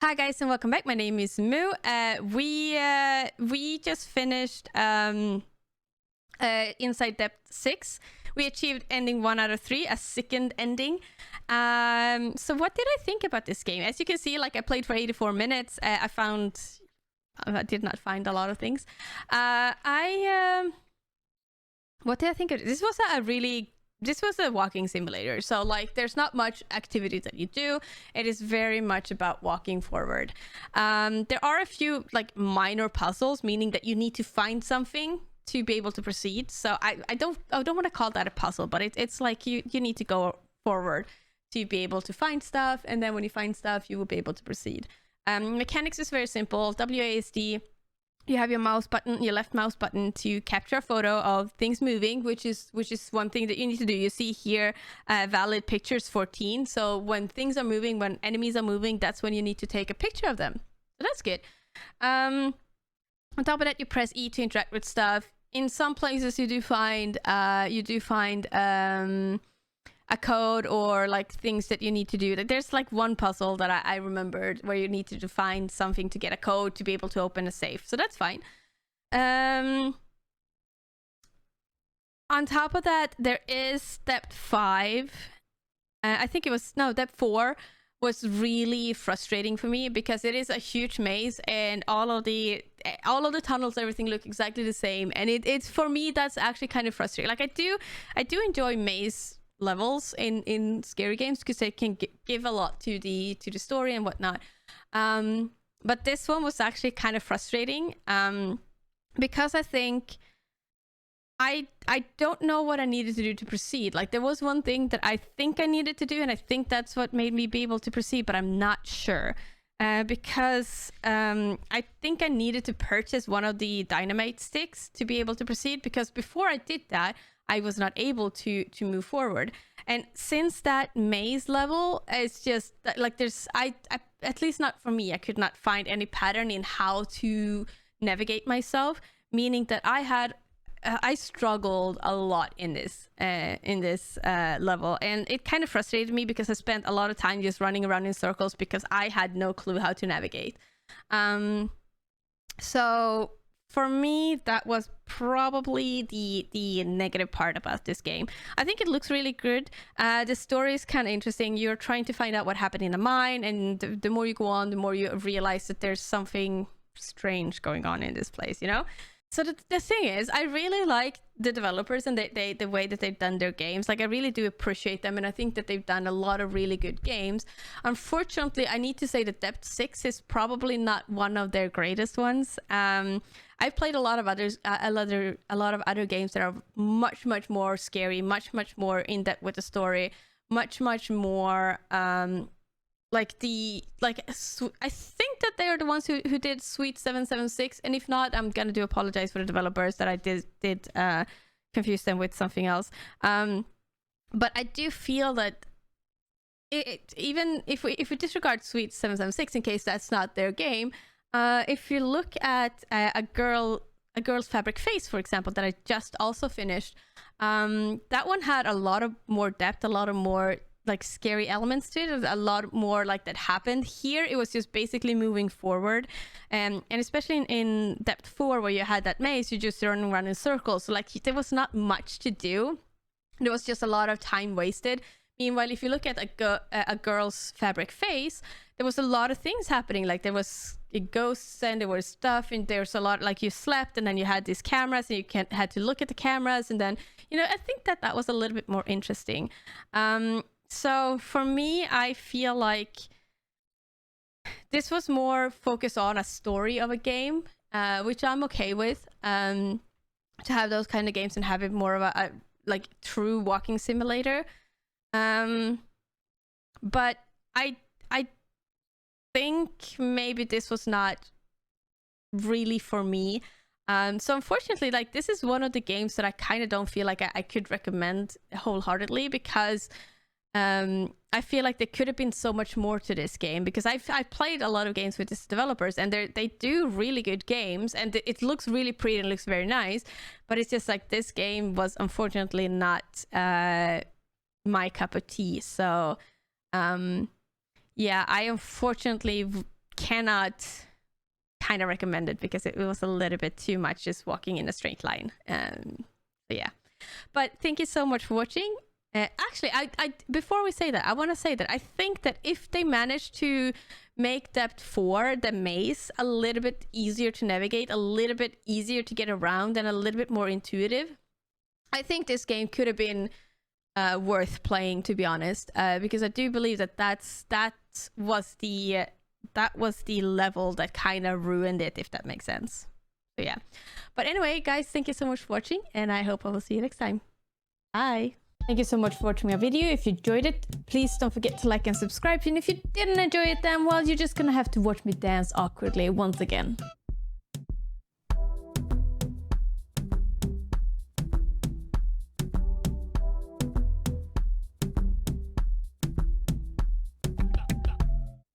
Hi guys and welcome back. My name is Moo. We just finished Inside Depth 6. We achieved ending 1 out of 3, a second ending. So what did I think about this game? As you can see, like I played for 84 minutes. I did not find a lot of things. What did I think of it? This was a walking simulator, so like there's not much activity that you do. It is very much about walking forward. There are a few like minor puzzles, meaning that you need to find something to be able to proceed. So I don't want to call that a puzzle, but it's like you need to go forward to be able to find stuff, and then when you find stuff you will be able to proceed. Mechanics is very simple. WASD. You have your left mouse button to capture a photo of things moving, which is one thing that you need to do. You see here, valid pictures 14. So when things are moving, when enemies are moving, that's when you need to take a picture of them. So that's good. On top of that, you press E to interact with stuff. In some places, you do find a code or like things that you need to do. There's like one puzzle that I remembered where you need to find something to get a code to be able to open a safe, so that's fine. On top of that, there is Depth 5. I think it was Depth 4 was really frustrating for me because it is a huge maze and all of the tunnels, everything look exactly the same, and it's for me that's actually kind of frustrating. Like I do enjoy maze levels in scary games because they can give a lot to the story and whatnot, but this one was actually kind of frustrating because I think I don't know what I needed to do to proceed. Like there was one thing that I think I needed to do, and I think that's what made me be able to proceed, but I'm not sure because I think I needed to purchase one of the dynamite sticks to be able to proceed, because before I did that I was not able to move forward. And since that maze level is just like I at least not for me, I could not find any pattern in how to navigate myself, meaning that I struggled a lot in this level, and it kind of frustrated me because I spent a lot of time just running around in circles because I had no clue how to navigate. So for me, that was probably the negative part about this game. I think it looks really good. The story is kind of interesting. You're trying to find out what happened in a mine, and the more you go on, the more you realize that there's something strange going on in this place, you know? So the thing is, I really like the developers and the way that they've done their games. Like I really do appreciate them, and I think that they've done a lot of really good games. Unfortunately, I need to say that Depth 6 is probably not one of their greatest ones. I've played a lot of others, a lot of other games that are much more scary, much more in depth with the story, much more I think that they're the ones who did Sweet 776, and if not, I'm gonna apologize for the developers that I did confuse them with something else. But I do feel that even if we disregard Sweet 776 in case that's not their game, if you look at a girl's fabric face, for example, that I just also finished, that one had a lot of more depth, a lot of more like scary elements to it. There's a lot more like that happened. Here it was just basically moving forward, and especially in Depth 4 where you had that maze, you just run around in circles, so like there was not much to do. There was just a lot of time wasted. Meanwhile, if you look at a girl's fabric face, there was a lot of things happening. Like there was ghosts and there was stuff, and there's a lot, like you slept and then you had these cameras and you had to look at the cameras, and then, you know, I think that was a little bit more interesting. So for me, I feel like this was more focused on a story of a game, which I'm okay with, to have those kind of games and have it more of a like true walking simulator. But I think maybe this was not really for me. So unfortunately, like this is one of the games that I kind of don't feel like I could recommend wholeheartedly, because I feel like there could have been so much more to this game, because I've played a lot of games with these developers, and they do really good games, and it looks really pretty and looks very nice, but it's just like this game was unfortunately not my cup of tea. So yeah, I unfortunately cannot kind of recommend it because it was a little bit too much just walking in a straight line. So yeah, but thank you so much for watching. Actually, I before we say that, I want to say that I think that if they manage to make Dept 4, the maze, a little bit easier to navigate, a little bit easier to get around, and a little bit more intuitive, I think this game could have been worth playing, to be honest, because I do believe that that was the level that kind of ruined it, if that makes sense. So yeah, but anyway, guys, thank you so much for watching, and I hope I will see you next time. Bye. Thank you so much for watching my video. If you enjoyed it, please don't forget to like and subscribe. And if you didn't enjoy it, then well, you're just gonna have to watch me dance awkwardly once again.